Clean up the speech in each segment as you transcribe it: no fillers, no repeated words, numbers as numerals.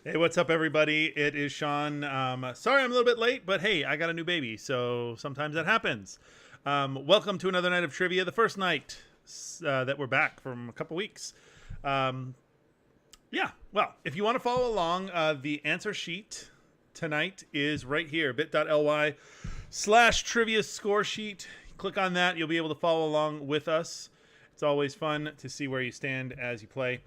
Hey, what's up, everybody? It is Sean. Sorry I'm a little bit late, but hey, I got a new baby, so sometimes that happens. Welcome to another night of trivia, the first night that we're back from a couple weeks. Um, yeah, well, if you want to follow along, the answer sheet tonight is right here, bit.ly/trivia score sheet. Click on that, you'll be able to follow along with us. It's always fun to see where you stand as you play.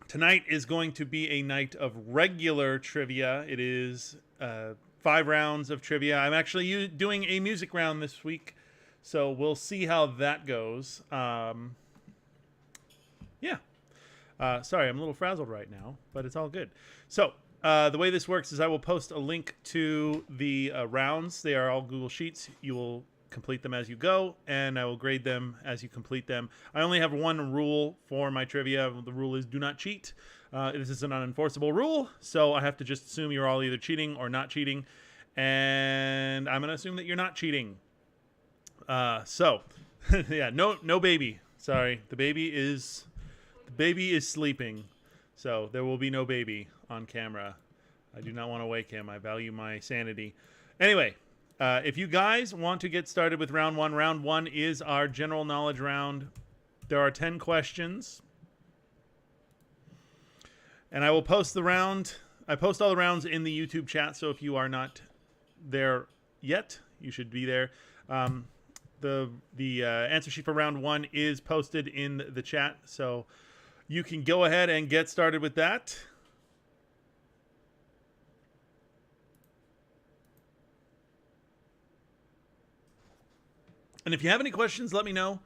Tonight is going to be a night of regular trivia. It is 5 rounds of trivia. I'm actually doing a music round this week, so we'll see how that goes. Yeah. Sorry, I'm a little frazzled right now, but it's all good. So, the way this works is I will post a link to the rounds. They are all Google Sheets. You will complete them as you go, and I will grade them as you complete them. I only have one rule for my trivia. The rule is do not cheat. This is an unenforceable rule, so I have to just assume you're all either cheating or not cheating, and I'm going to assume that you're not cheating. So, yeah, no baby. Sorry, the baby is sleeping, so there will be no baby on camera. I do not want to wake him. I value my sanity. Anyway, if you guys want to get started with round one is our general knowledge round. There are 10 questions, and I will post the round. I post all the rounds in the YouTube chat, so if you are not there yet, you should be there. The answer sheet for round one is posted in the chat, so you can go ahead and get started with that. And if you have any questions, let me know.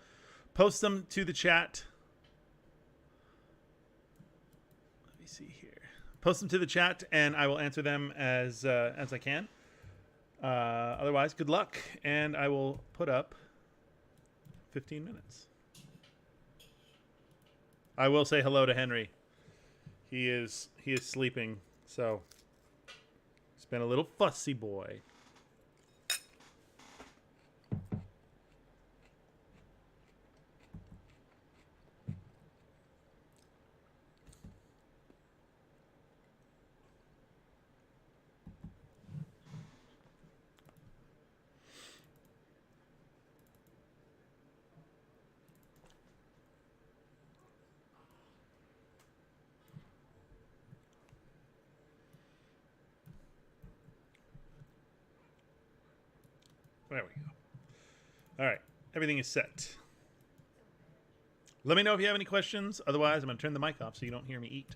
Post them to the chat. Let me see here. Post them to the chat, and I will answer them as I can. Otherwise, good luck, and I will put up 15 minutes. I will say hello to Henry. He is sleeping, so he's been a little fussy boy. There we go. All right, everything is set. Let me know if you have any questions. Otherwise, I'm going to turn the mic off so you don't hear me eat.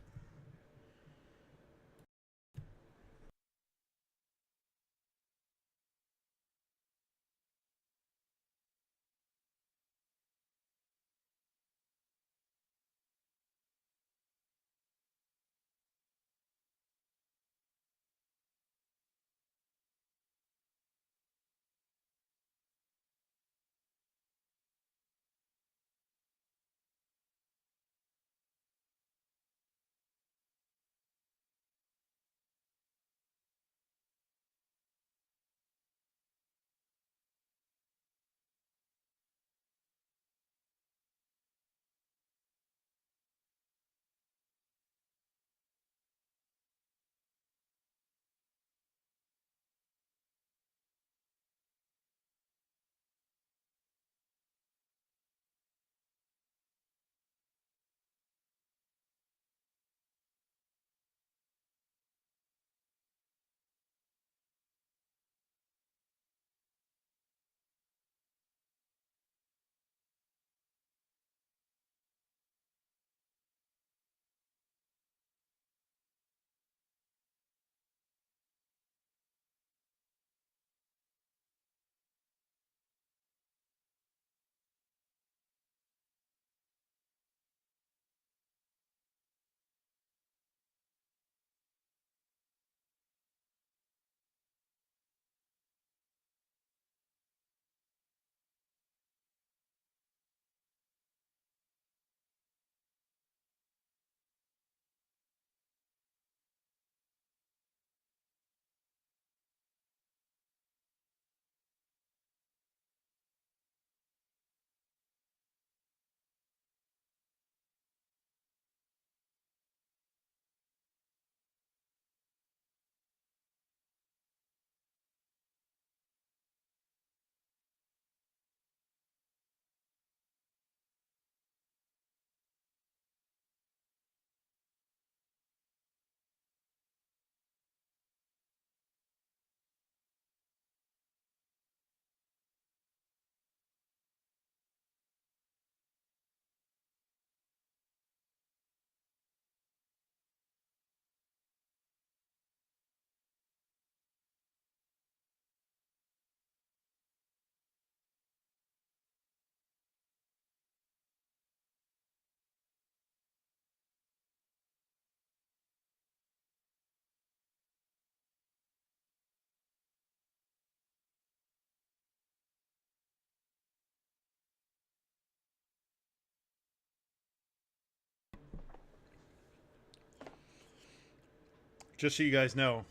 Just so you guys know,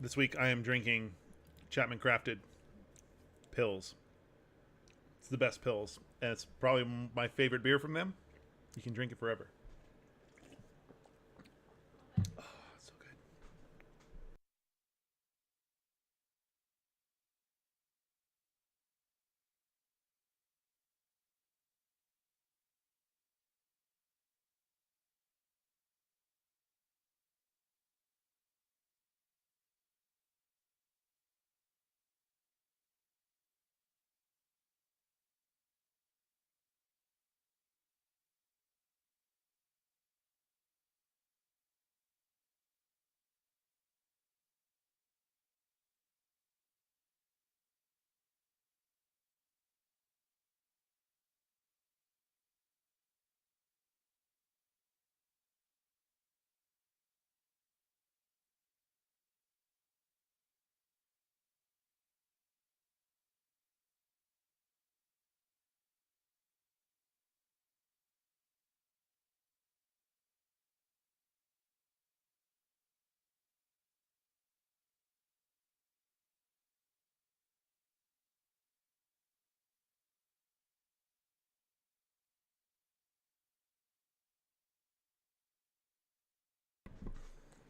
this week I am drinking Chapman Crafted pills. It's the best pills, and it's probably my favorite beer from them. You can drink it forever. Oh, it's so good.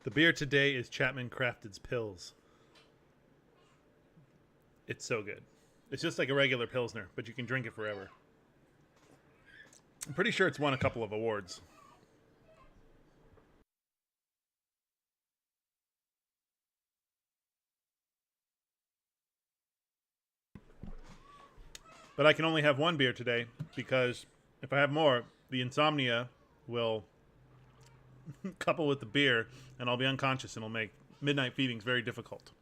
The beer today is Chapman Crafted's Pills. It's so good. It's just like a regular Pilsner, but you can drink it forever. I'm pretty sure it's won a couple of awards. But I can only have one beer today because if I have more, the insomnia will couple with the beer and I'll be unconscious and it'll make midnight feedings very difficult.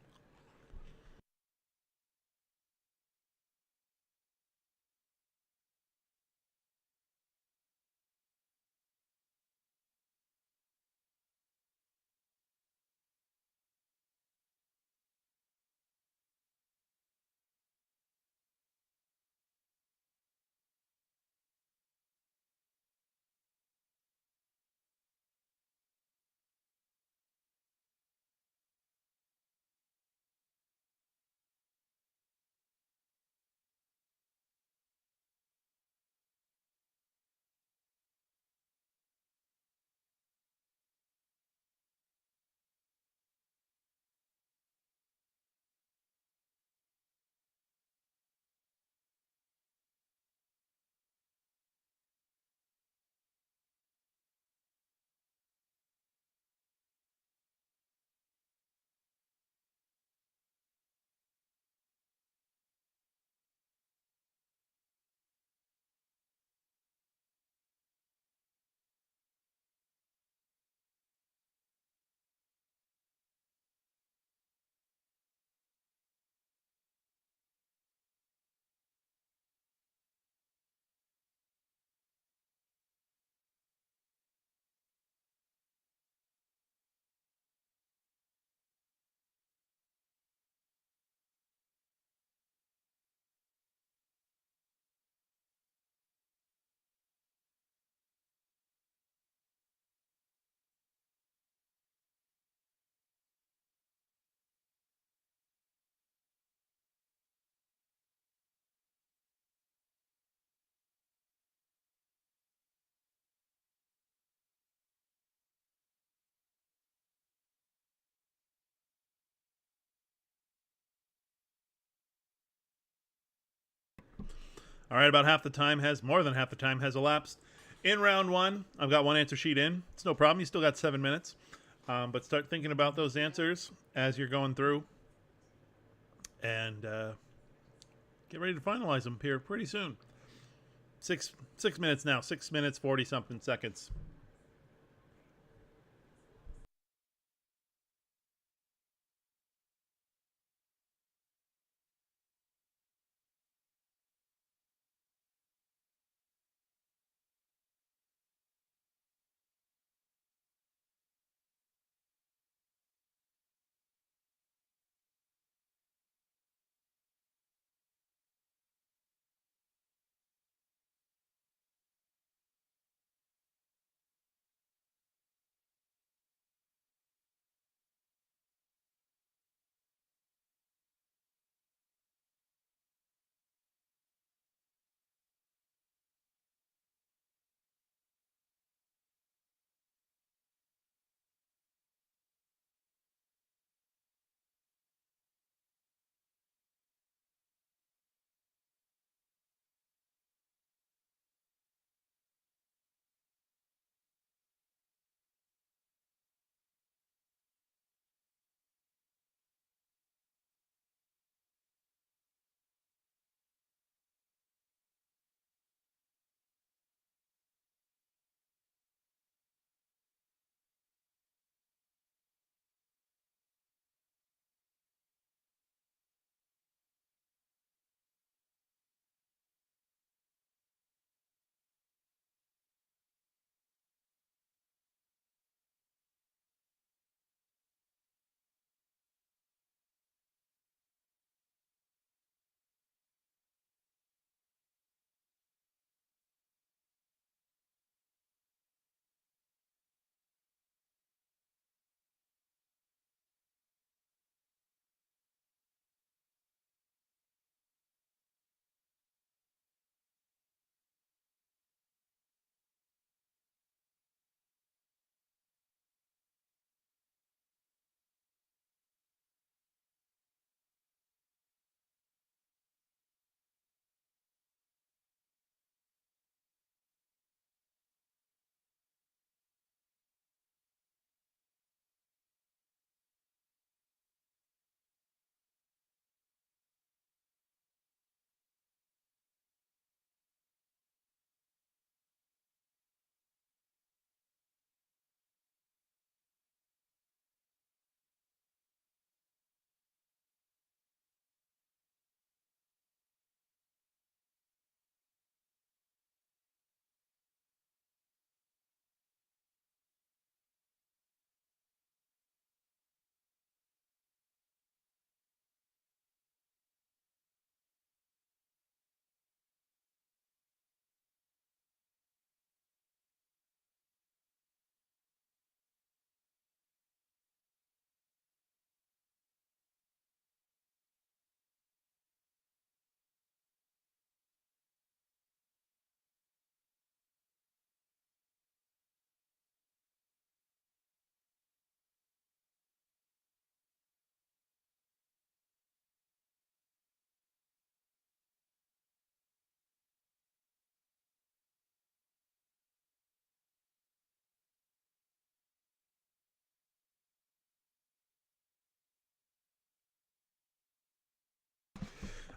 All right, about half the time has, more than half the time has elapsed. In round one, I've got one answer sheet in. It's no problem. You still got 7 minutes. But start thinking about those answers as you're going through. And get ready to finalize them here pretty soon. 6 minutes now. 6 minutes, 40 something seconds.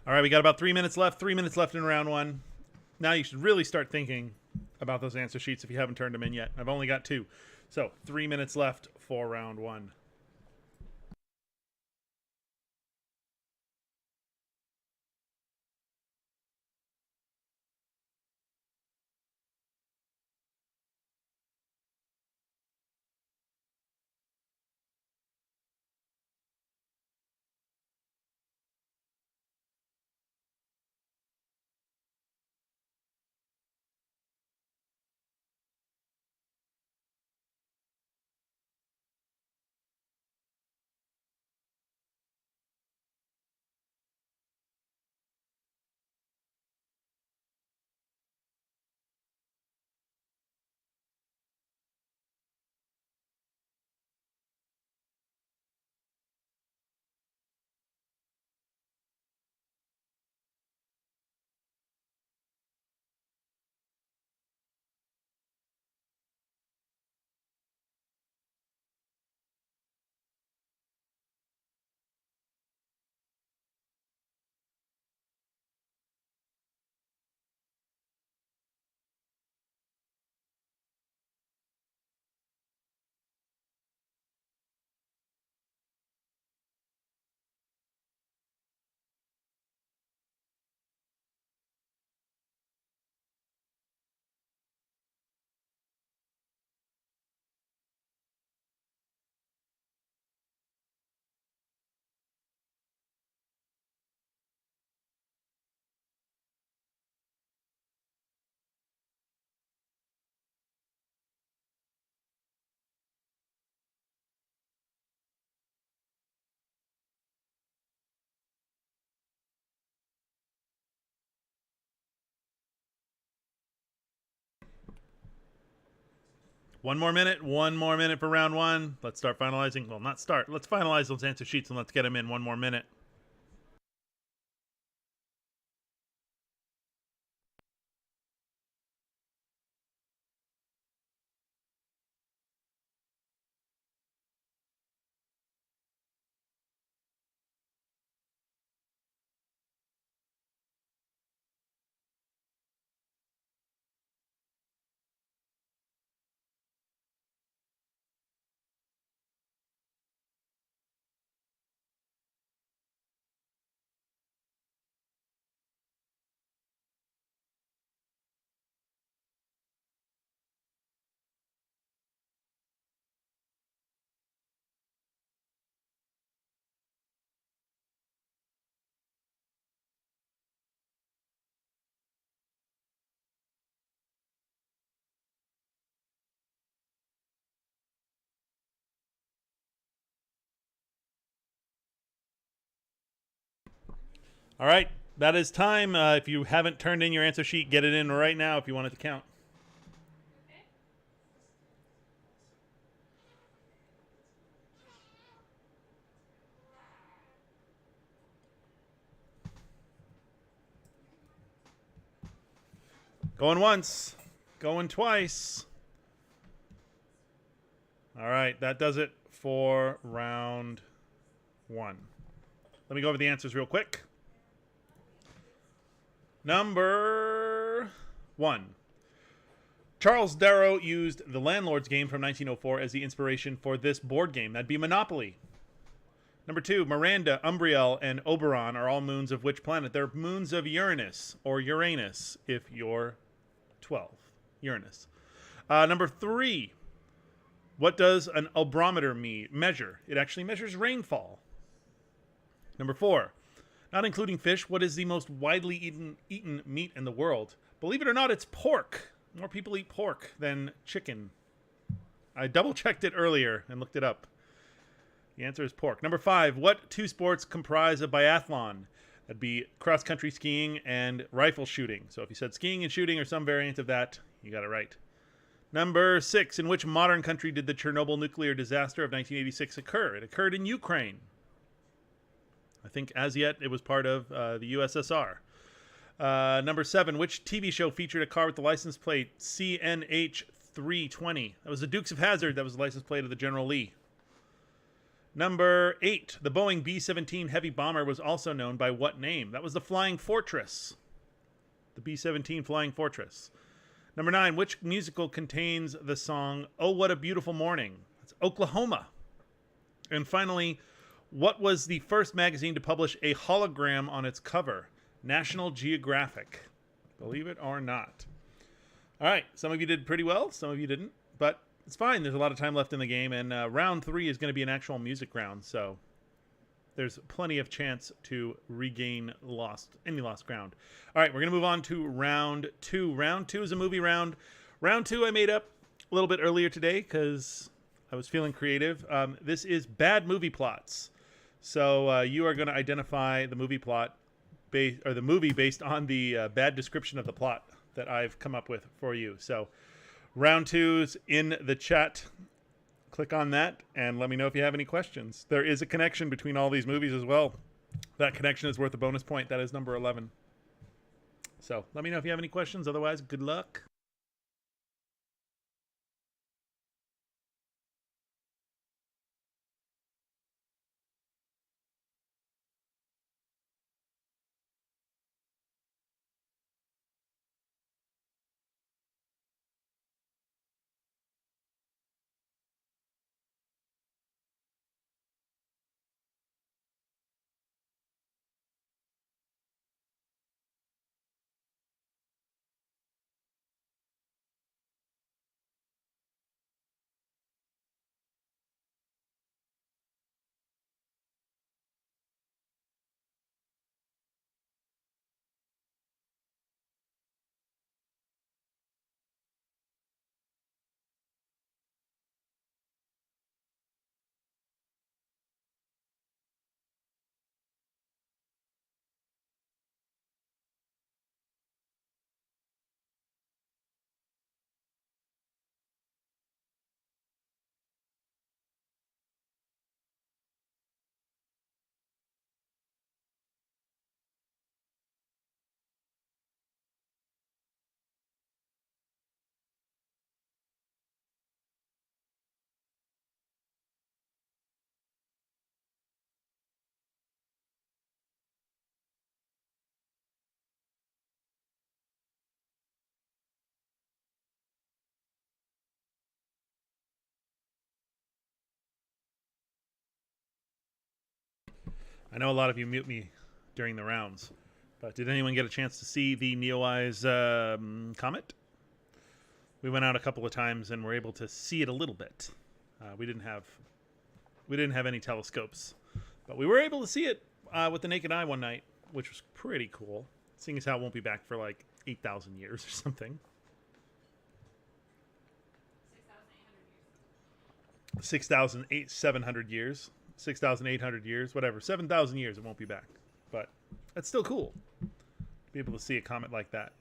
All right, we got about 3 minutes left. 3 minutes left in round one. Now you should really start thinking about those answer sheets if you haven't turned them in yet. I've only got 2. So 3 minutes left for round one. One more minute. 1 more minute for round one. Let's start finalizing. Well, not start. Let's finalize those answer sheets and let's get them in. 1 more minute. All right. That is time. If you haven't turned in your answer sheet, get it in right now if you want it to count. Going once. Going twice. All right. That does it for round one. Let me go over the answers real quick. Number 1. Charles Darrow used the Landlord's Game from 1904 as the inspiration for this board game. That'd be Monopoly. Number 2. Miranda, Umbriel, and Oberon are all moons of which planet? They're moons of Uranus, or Uranus, if you're 12. Uranus. Number 3. What does an obrometer measure? It actually measures rainfall. Number 4. Not including fish, what is the most widely eaten meat in the world? Believe it or not, it's pork. More people eat pork than chicken. I double-checked it earlier and looked it up. The answer is pork. Number 5, what 2 sports comprise a biathlon? That'd be cross-country skiing and rifle shooting. So if you said skiing and shooting or some variant of that, you got it right. Number 6, in which modern country did the Chernobyl nuclear disaster of 1986 occur? It occurred in Ukraine. I think as yet it was part of the USSR. Number 7, which TV show featured a car with the license plate CNH320? That was the Dukes of Hazzard. That was the license plate of the General Lee. Number 8, the Boeing B 17 heavy bomber was also known by what name? That was the Flying Fortress. The B 17 Flying Fortress. Number 9, which musical contains the song Oh What a Beautiful Morning? That's Oklahoma. And finally, what was the first magazine to publish a hologram on its cover? National Geographic. Believe it or not. All right, some of you did pretty well, some of you didn't, but it's fine. There's a lot of time left in the game, and round 3 is going to be an actual music round, so there's plenty of chance to regain any lost ground. All right, we're going to move on to round 2. Round 2 is a movie round. Round 2 I made up a little bit earlier today because I was feeling creative. This is bad movie plots. So you are going to identify the movie plot, or the movie based on the bad description of the plot that I've come up with for you. So round 2's in the chat. Click on that and let me know if you have any questions. There is a connection between all these movies as well. That connection is worth a bonus point. That is number 11. So let me know if you have any questions. Otherwise, good luck. I know a lot of you mute me during the rounds, but did anyone get a chance to see the Neowise comet? We went out a couple of times and were able to see it a little bit. We didn't have any telescopes, but we were able to see it with the naked eye one night, which was pretty cool. Seeing as how it won't be back for like 8,000 years or something. 6,700 years. 6,800 years, whatever. 7,000 years, it won't be back. But that's still cool to be able to see a comet like that.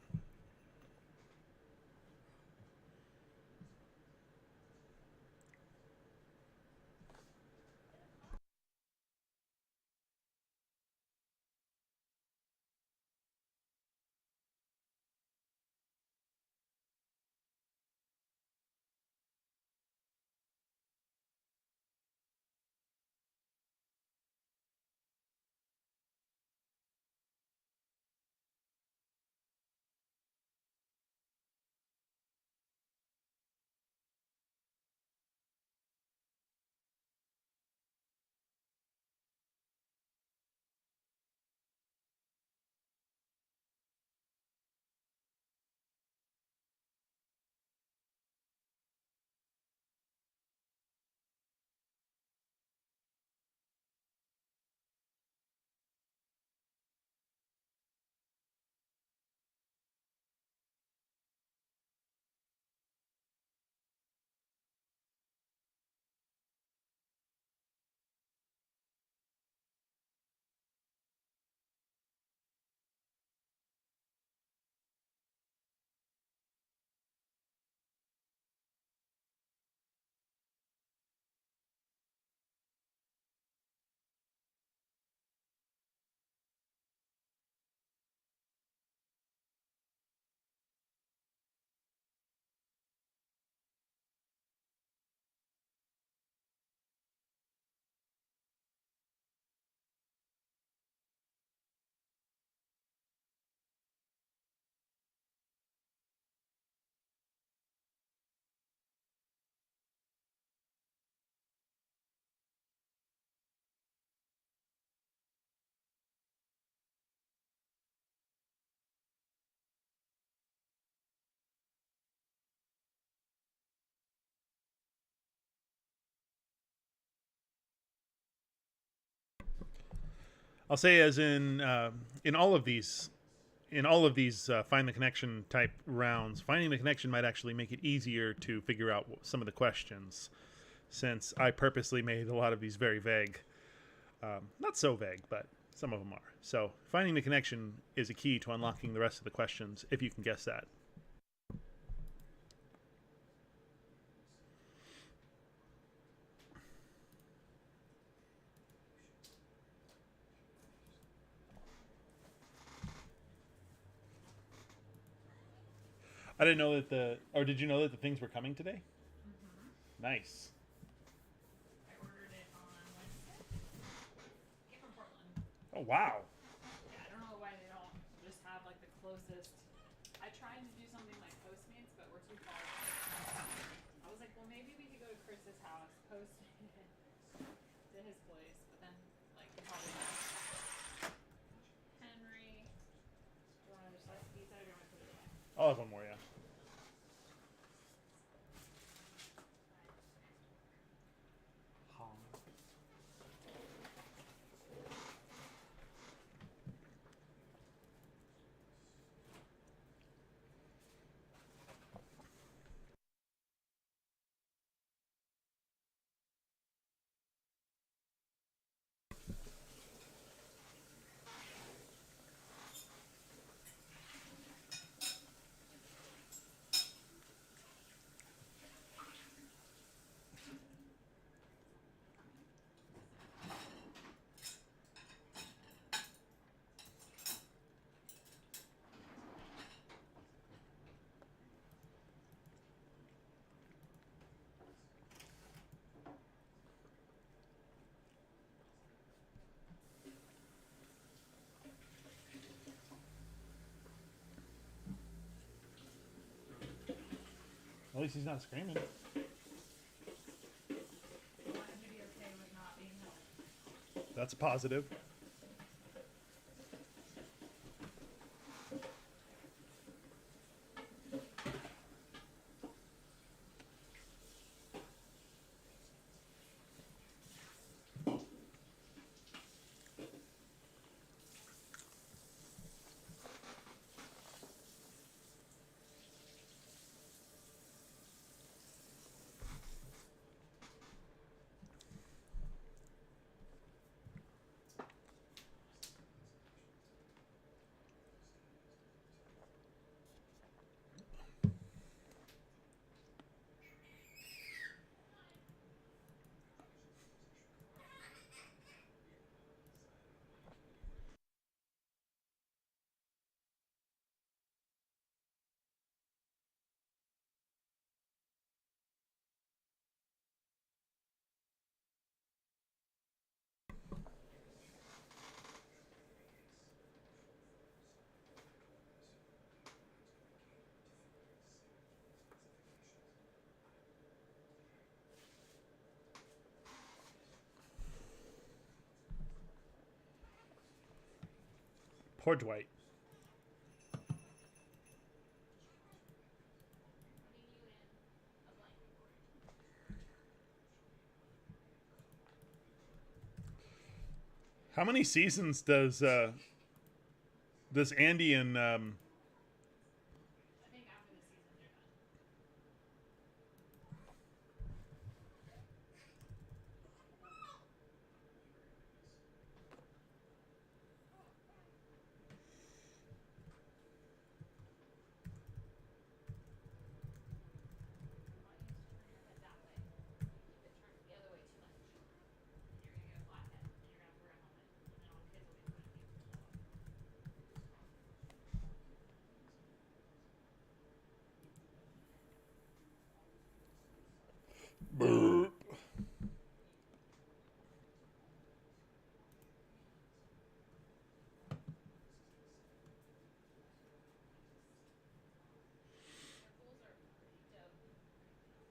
I'll say as in all of these find the connection type rounds, finding the connection might actually make it easier to figure out some of the questions, since I purposely made a lot of these very vague. Not so vague, but some of them are. So finding the connection is a key to unlocking the rest of the questions, if you can guess that. I didn't know that or did you know that the things were coming today? Nice. I ordered it on Wednesday. Came from Portland. Oh, wow. Yeah, I don't know why they don't just have like the closest. I tried to do something like Postmates, but we're too far. I was like, well, maybe we could go to Chris's house, post it to his place, but then like he probably Henry. Do you want another slice of pizza or do you want me to put it away? I'll have one more, yeah. At least he's not screaming. I want him to be okay with not being home. That's a positive. Poor Dwight. How many seasons does Andy and I think after the season they're done. I want you to turn your head that way. Keep it turned the other way too much. And you're gonna get a flat head. And you're gonna have to wear a helmet. And then all the kids will make fun of you. Burp. Circles are pretty dope.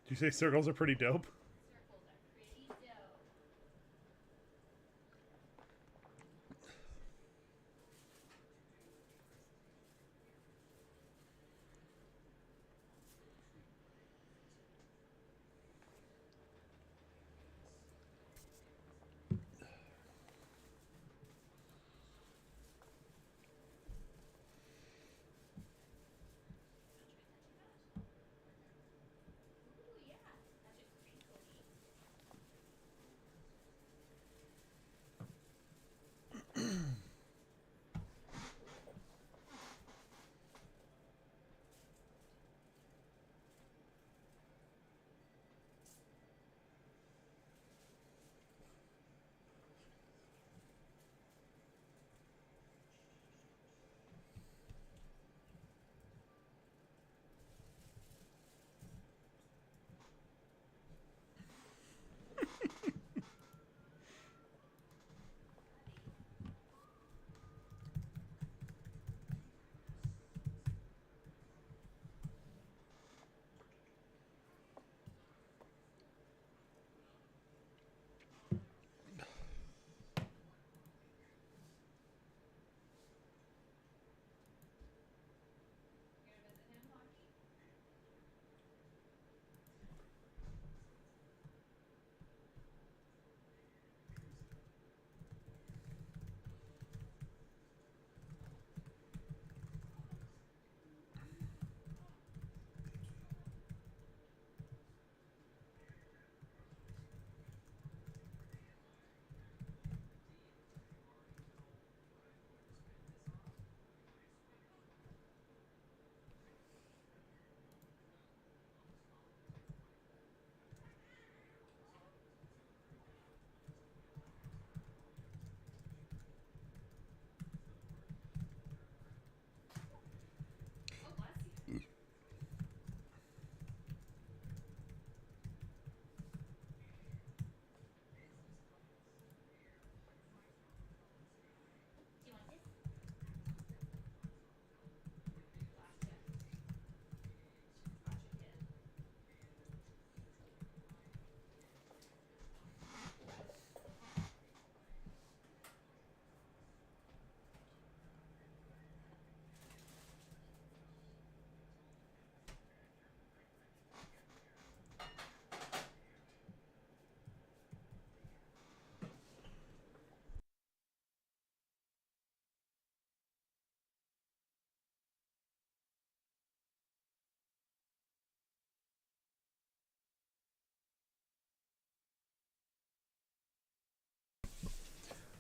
Do you say circles are pretty dope? Circles are pretty dope.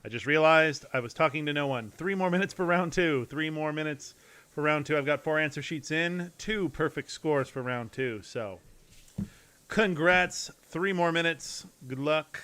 I just realized I was talking to no one. 3 more minutes for round 2. 3 more minutes for round 2. I've got 4 answer sheets in. 2 perfect scores for round 2. So, congrats. 3 more minutes. Good luck.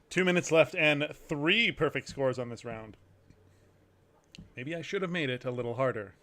Two minutes left and 3 perfect scores on this round. Maybe I should have made it a little harder.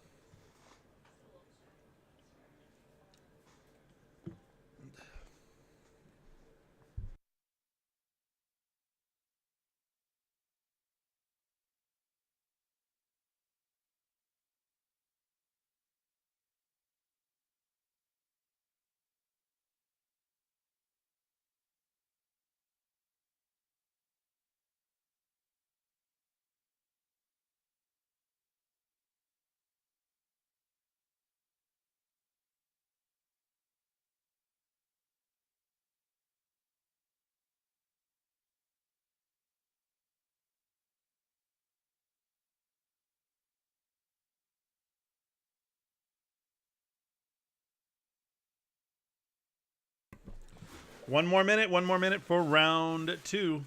One more minute for round 2.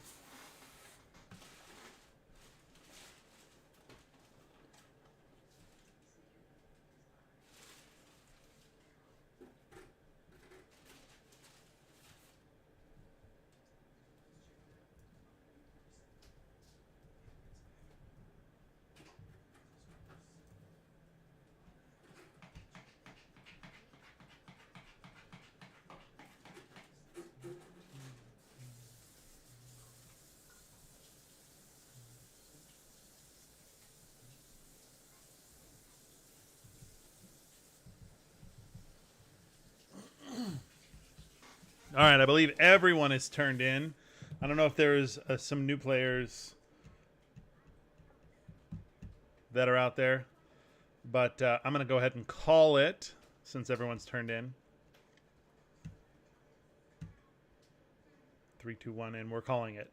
All right, I believe everyone is turned in. I don't know if there's some new players that are out there, but I'm going to go ahead and call it since everyone's turned in. 3, 2, 1, and we're calling it.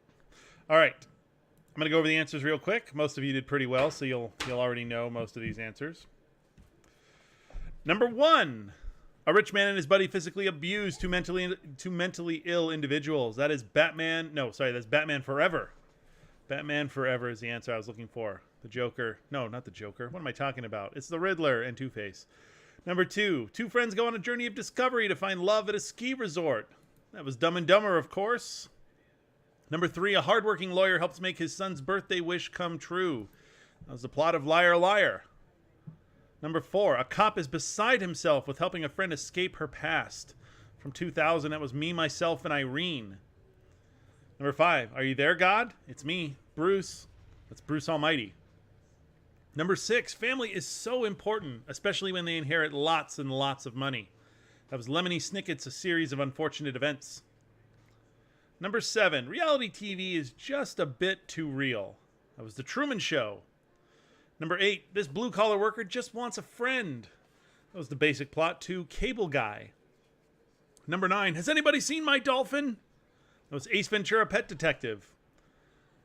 All right, I'm going to go over the answers real quick. Most of you did pretty well, so you'll already know most of these answers. Number 1. A rich man and his buddy physically abused two mentally ill individuals. That is Batman. No, sorry, that's Batman Forever. Batman Forever is the answer I was looking for. The Joker. No, not the Joker. What am I talking about? It's the Riddler and Two-Face. Number 2. Two friends go on a journey of discovery to find love at a ski resort. That was Dumb and Dumber, of course. Number 3. A hardworking lawyer helps make his son's birthday wish come true. That was the plot of Liar Liar. Number 4, a cop is beside himself with helping a friend escape her past. From 2000, that was Me, Myself, and Irene. Number 5, are you there, God? It's me, Bruce. That's Bruce Almighty. Number 6, family is so important, especially when they inherit lots and lots of money. That was Lemony Snicket's A Series of Unfortunate Events. Number 7, reality TV is just a bit too real. That was The Truman Show. Number 8, this blue-collar worker just wants a friend. That was the basic plot to Cable Guy. Number 9, has anybody seen my dolphin? That was Ace Ventura, Pet Detective.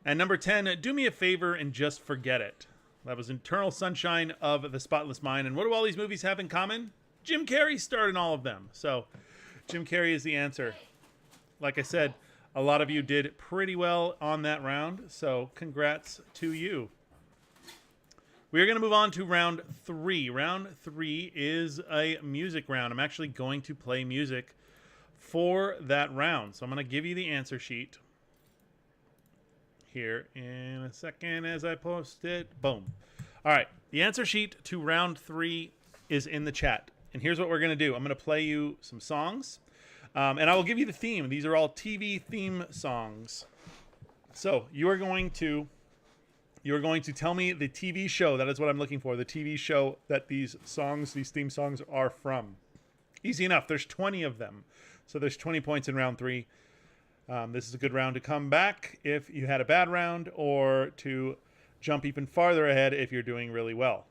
And number 10, do me a favor and just forget it. That was Eternal Sunshine of the Spotless Mind. And what do all these movies have in common? Jim Carrey starred in all of them. So Jim Carrey is the answer. Like I said, a lot of you did pretty well on that round. So congrats to you. We are going to move on to round 3. Round 3 is a music round. I'm actually going to play music for that round. So I'm going to give you the answer sheet here in a second as I post it. Boom. All right. The answer sheet to round 3 is in the chat. And here's what we're going to do. I'm going to play you some songs, and I will give you the theme. These are all TV theme songs. So you are going to tell me the TV show. That is what I'm looking for. The TV show that these theme songs are from. Easy enough. There's 20 of them. So there's 20 points in round 3. This is a good round to come back if you had a bad round, or to jump even farther ahead if you're doing really well.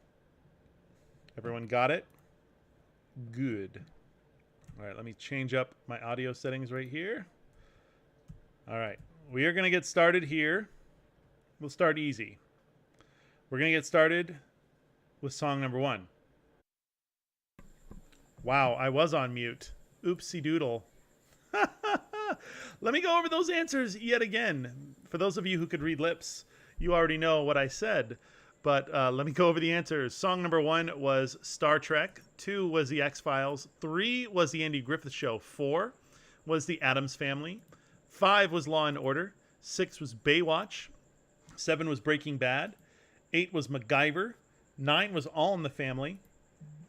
Everyone got it? Good. All right, let me change up my audio settings right here. All right, we are going to get started here. We'll start easy. We're going to get started with song number 1. Wow, I was on mute. Oopsie doodle. Let me go over those answers yet again. For those of you who could read lips, you already know what I said. But let me go over the answers. Song number 1 was Star Trek. 2 was The X-Files. 3 was The Andy Griffith Show. 4 was The Addams Family. 5 was Law and Order. 6 was Baywatch. 7 was Breaking Bad. 8 was MacGyver. 9 was All in the Family.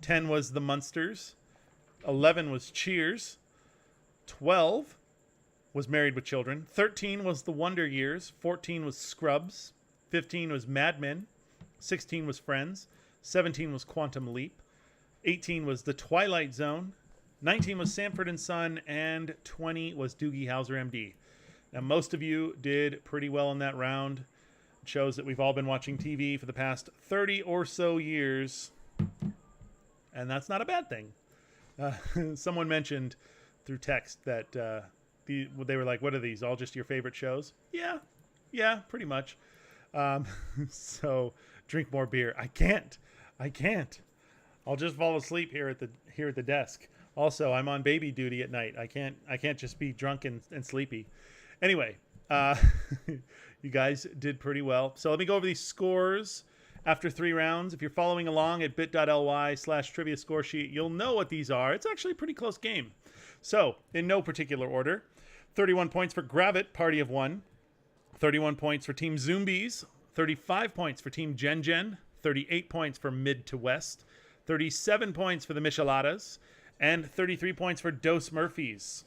10 was The Munsters. 11 was Cheers. 12 was Married with Children. 13 was The Wonder Years. 14 was Scrubs. 15 was Mad Men. 16 was Friends. 17 was Quantum Leap. 18 was The Twilight Zone. 19 was Sanford and Son. And 20 was Doogie Howser, MD. Now, most of you did pretty well in that round. It shows that we've all been watching TV for the past 30 or so years. And that's not a bad thing. Someone mentioned through text that they were like, what are these? All just your favorite shows? Yeah, pretty much. So drink more beer. I can't. I'll just fall asleep here at the desk. Also, I'm on baby duty at night. I can't just be drunk and sleepy. Anyway, you guys did pretty well. So let me go over these scores after 3 rounds. If you're following along at bit.ly/trivia score sheet, you'll know what these are. It's actually a pretty close game. So, in no particular order, 31 points for Gravit, Party of 1. 31 points for Team Zombies. 35 points for Team Gen Gen. 38 points for Mid to West. 37 points for the Micheladas. And 33 points for Dos Murphys.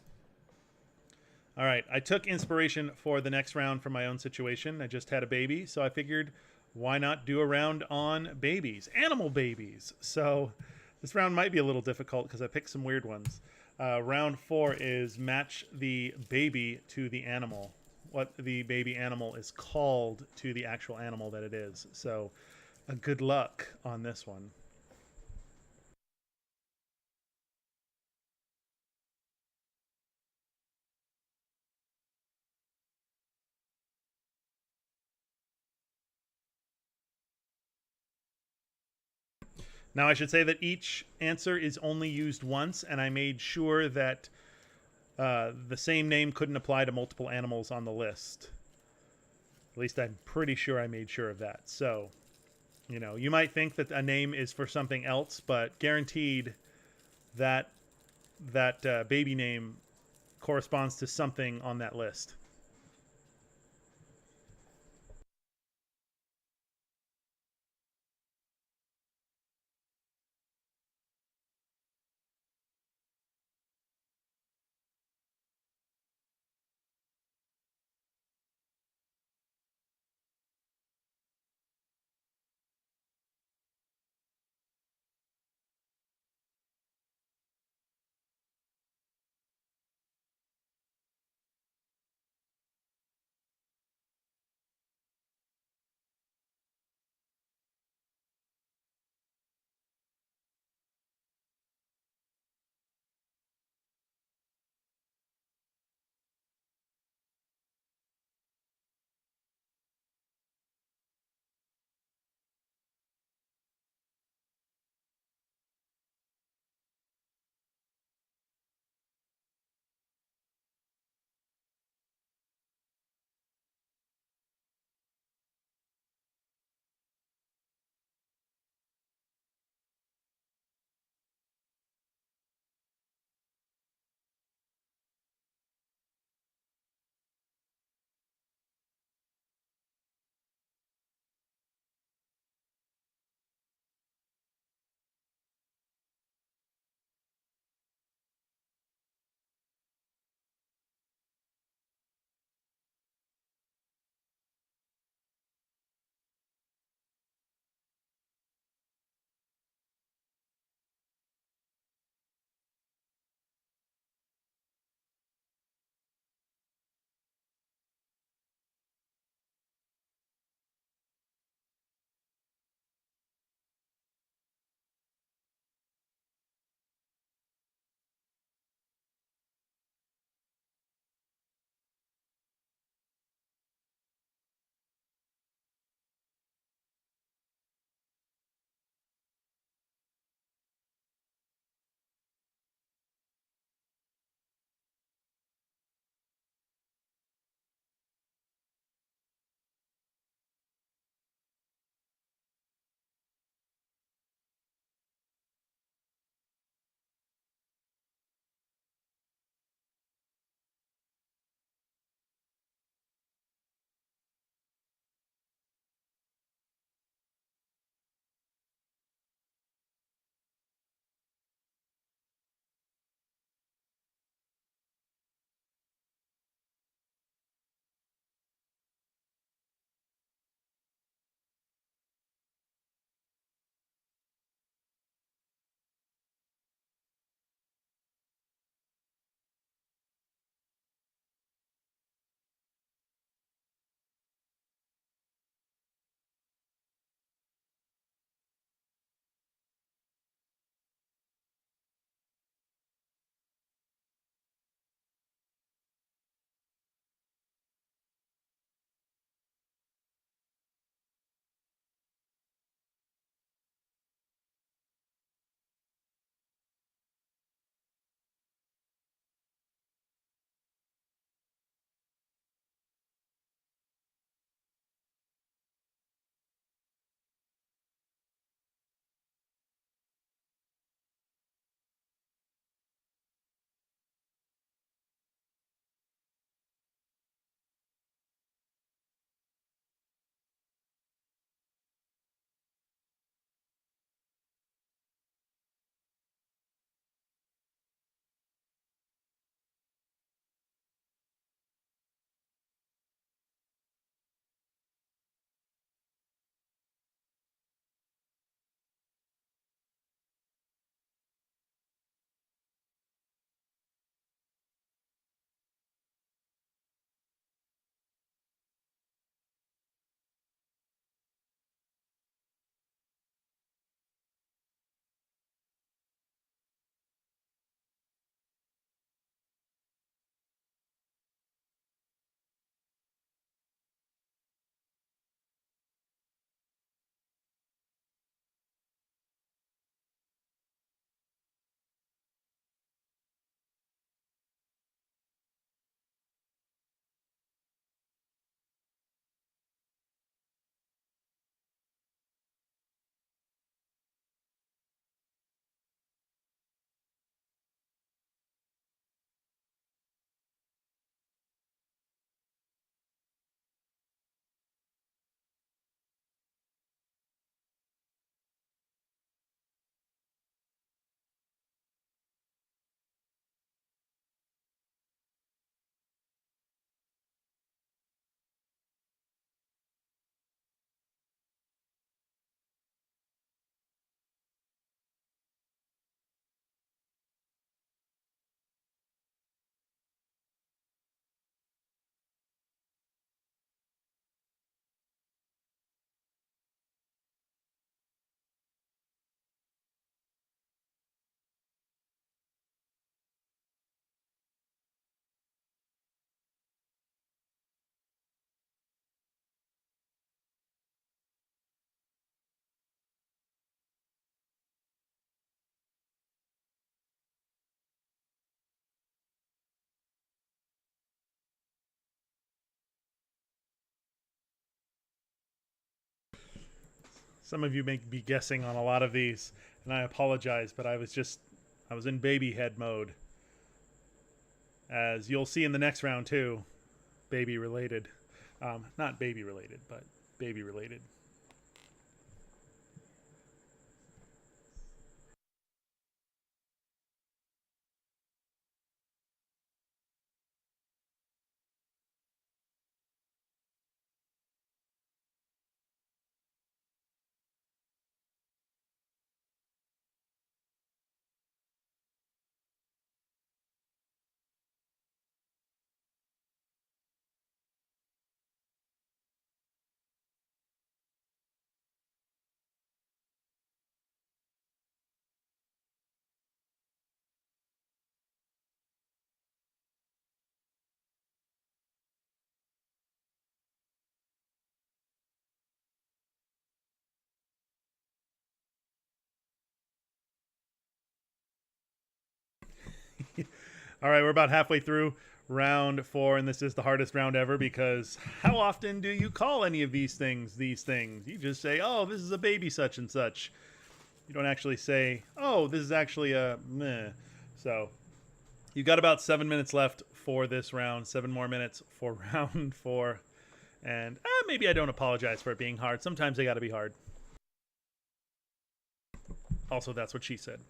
All right, I took inspiration for the next round from my own situation. I just had a baby, so I figured, why not do a round on babies, animal babies? So this round might be a little difficult because I picked some weird ones. Round 4 is match the baby to the animal, what the baby animal is called to the actual animal that it is. So good luck on this one. Now, I should say that each answer is only used once, and I made sure that the same name couldn't apply to multiple animals on the list. At least I'm pretty sure I made sure of that. So, you might think that a name is for something else, but guaranteed that baby name corresponds to something on that list. Some of you may be guessing on a lot of these, and I apologize, but I was in baby head mode. As you'll see in the next round too, baby related. Not baby related, but baby related. All right, we're about halfway through round 4, and this is the hardest round ever because how often do you call any of these things these things? You just say, oh, this is a baby such and such. You don't actually say, oh, this is actually a meh. So you got about 7 minutes left for this round, 7 more minutes for round 4. And maybe I don't apologize for it being hard. Sometimes they got to be hard. Also, that's what she said.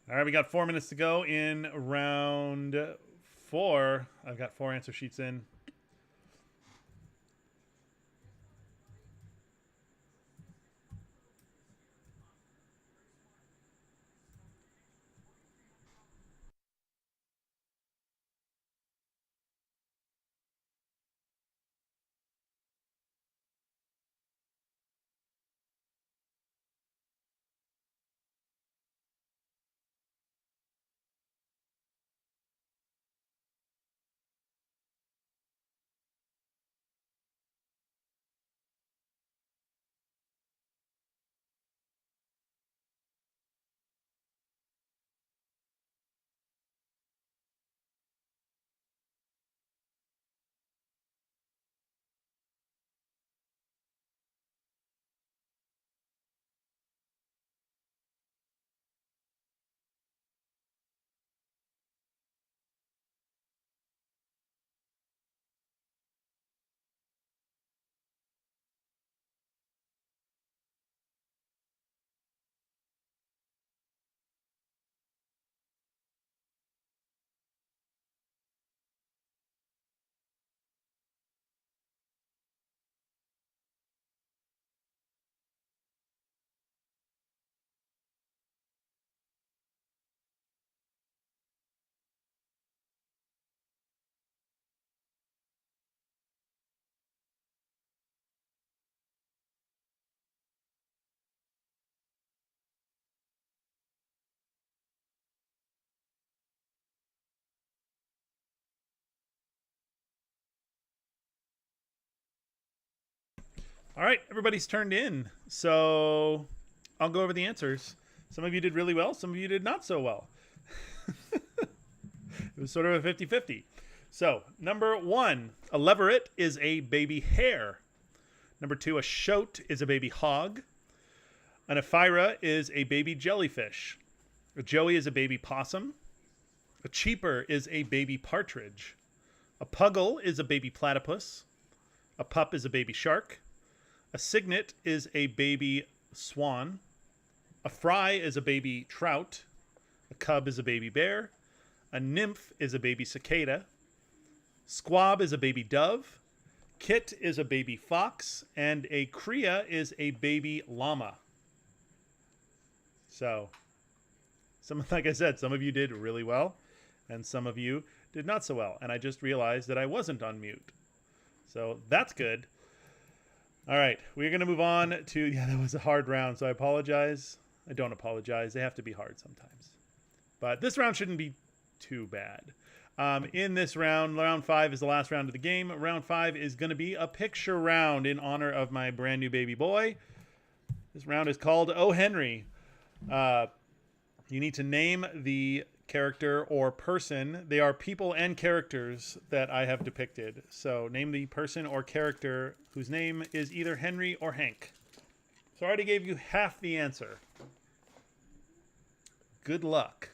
All right, we got 4 minutes to go in round 4. I've got 4 answer sheets in. All right, everybody's turned in. So I'll go over the answers. Some of you did really well, some of you did not so well. It was sort of a 50-50. So, number 1, a leveret is a baby hare. Number 2, a shote is a baby hog. An ephira is a baby jellyfish. A joey is a baby possum. A cheaper is a baby partridge. A puggle is a baby platypus. A pup is a baby shark. A cygnet is a baby swan. A fry is a baby trout. A cub is a baby bear. A nymph is a baby cicada. Squab is a baby dove. Kit is a baby fox. And a cria is a baby llama. So, like I said, some of you did really well, and some of you did not so well. And I just realized that I wasn't on mute. So that's good. All right, we're going to move on to, yeah, that was a hard round, so I apologize. I don't apologize. They have to be hard sometimes. But this round shouldn't be too bad. In this round, round 5 is the last round of the game. Round 5 is going to be a picture round in honor of my brand new baby boy. This round is called Oh Henry. You need to name the character or person. They are people and characters that I have depicted. So name the person or character whose name is either Henry or Hank. So I already gave you half the answer. Good luck.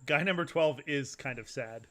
Guy number 12 is kind of sad.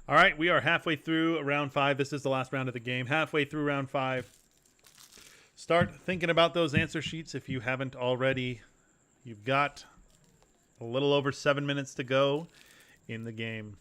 All right, we are halfway through round 5. This is the last round of the game. Halfway through round 5. Start thinking about those answer sheets if you haven't already. You've got a little over 7 minutes to go in the game.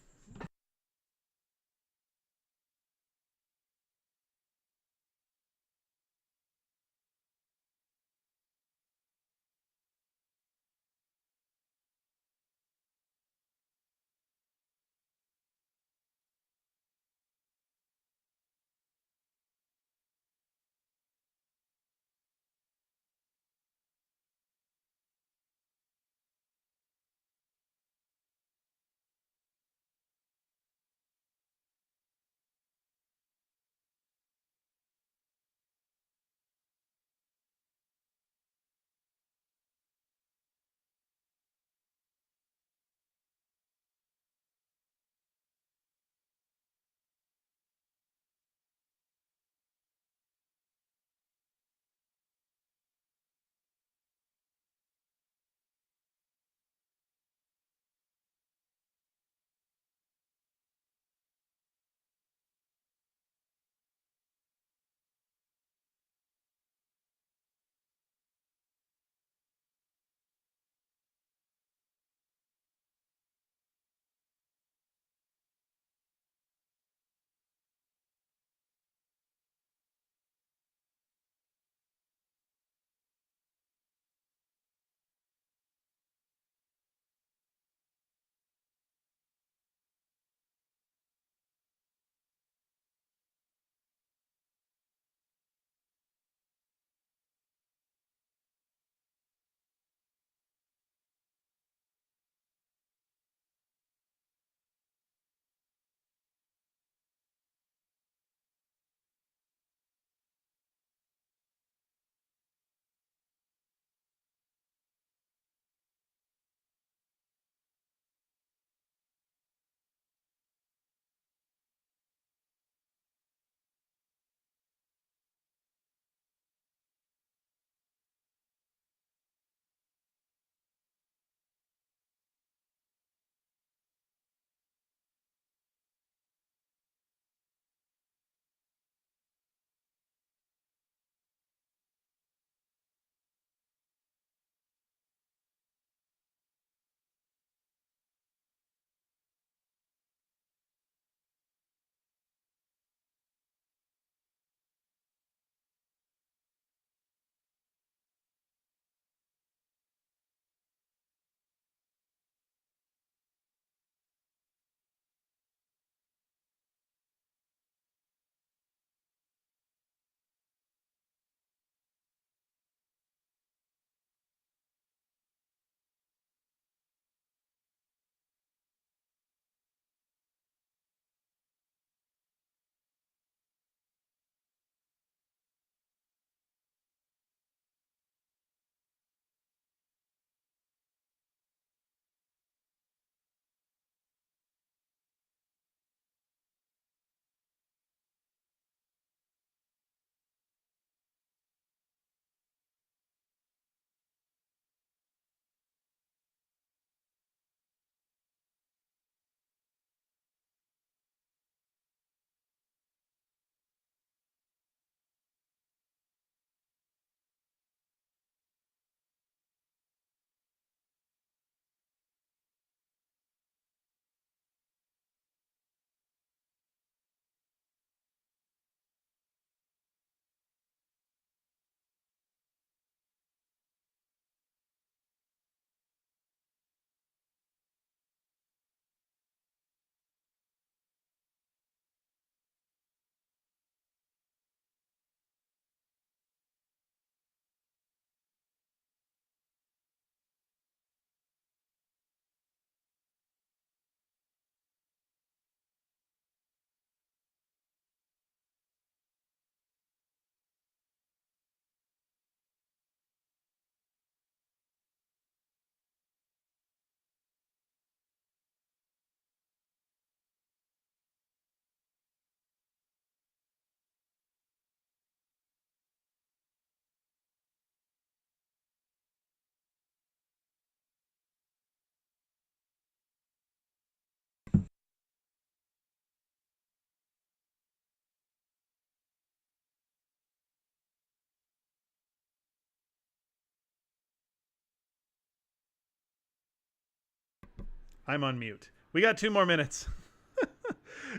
I'm on mute. We got 2 more minutes.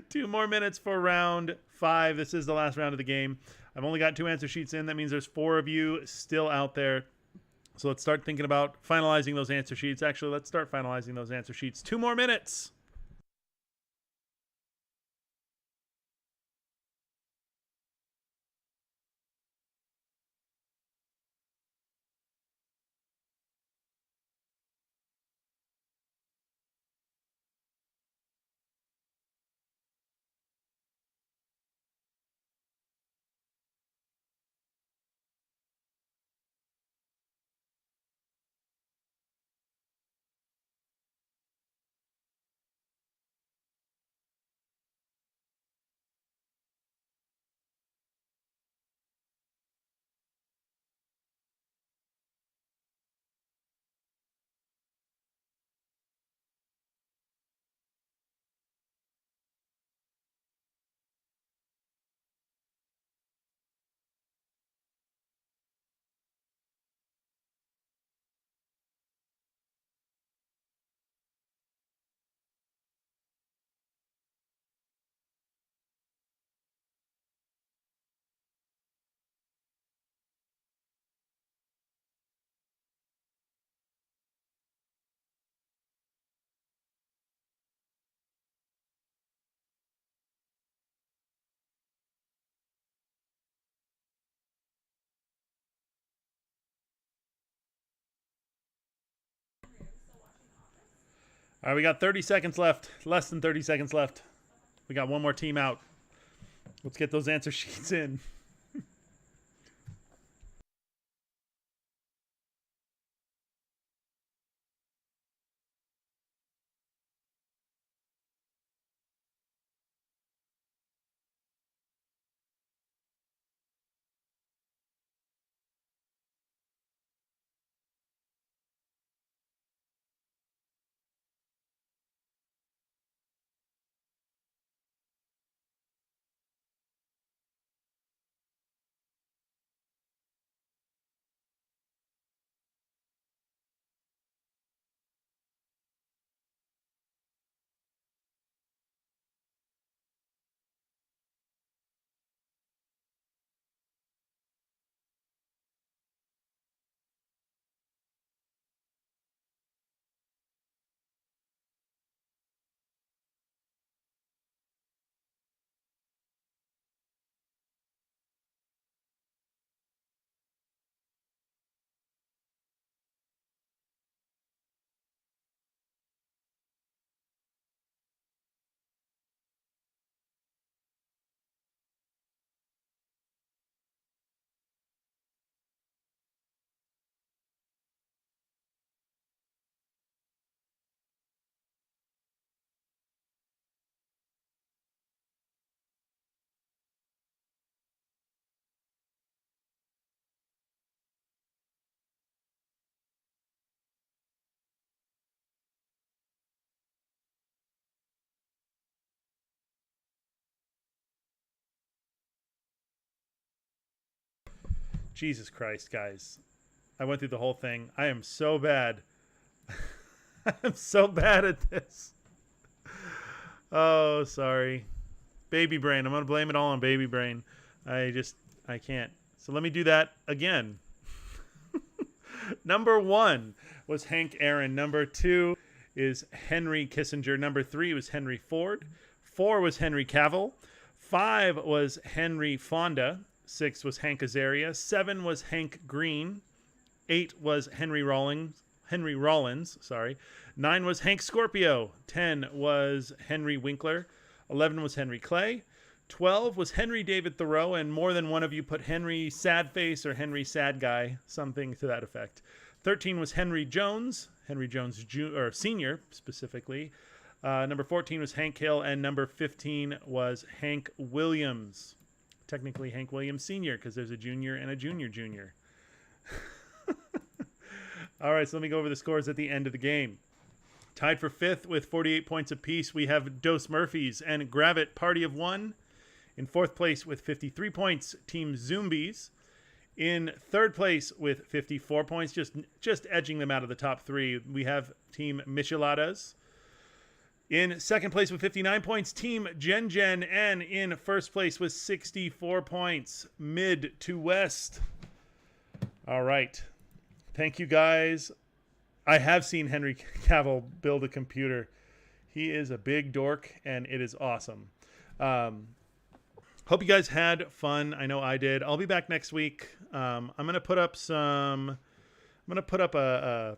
2 more minutes for round 5. This is the last round of the game. I've only got 2 answer sheets in. That means there's 4 of you still out there. So let's start thinking about finalizing those answer sheets. Actually, let's start finalizing those answer sheets. 2 more minutes. All right, we got 30 seconds left. Less than 30 seconds left. We got 1 more team out. Let's get those answer sheets in. Jesus Christ, guys. I went through the whole thing. I am so bad. I'm so bad at this. Oh, sorry. Baby brain. I'm going to blame it all on baby brain. I can't. So let me do that again. Number 1 was Hank Aaron. Number 2 is Henry Kissinger. Number 3 was Henry Ford. 4 was Henry Cavill. 5 was Henry Fonda. 6 was Hank Azaria. 7 was Hank Green. 8 was Henry Rollins. Sorry. 9 was Hank Scorpio. 10 was Henry Winkler. 11 was Henry Clay. 12 was Henry David Thoreau, and more than one of you put Henry Sadface or Henry Sad Guy, something to that effect. 13 was Henry Jones Senior specifically. Number 14 was Hank Hill, and number 15 was Hank Williams. Technically Hank Williams Sr., because there's a junior and a junior. All right, so let me go over the scores at the end of the game. Tied for 5th with 48 points apiece, we have Dos Murphys and Gravit Party of 1. In 4th place with 53 points, Team Zombies. In 3rd place with 54 points, just edging them out of the top 3, we have Team Micheladas. In second place with 59 points, Team Gen Gen. And in first place with 64 points, Mid to West. All right. Thank you, guys. I have seen Henry Cavill build a computer. He is a big dork, and it is awesome. Hope you guys had fun. I know I did. I'll be back next week. I'm gonna put up a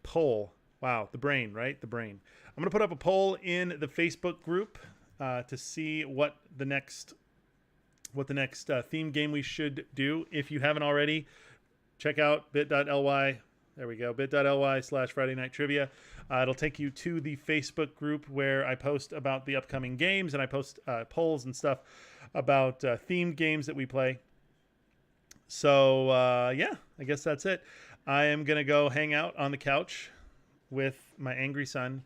poll. Wow, the brain, right? The brain. I'm gonna put up a poll in the Facebook group to see what the next theme game we should do. If you haven't already, check out bit.ly. There we go, bit.ly/Friday Night Trivia. It'll take you to the Facebook group where I post about the upcoming games, and I post polls and stuff about themed games that we play. So, yeah, I guess that's it. I am going to go hang out on the couch with my angry son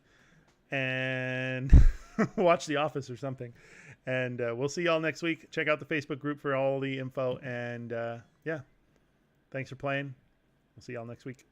and watch The Office or something. And we'll see y'all next week. Check out the Facebook group for all the info. And, yeah, thanks for playing. We'll see y'all next week.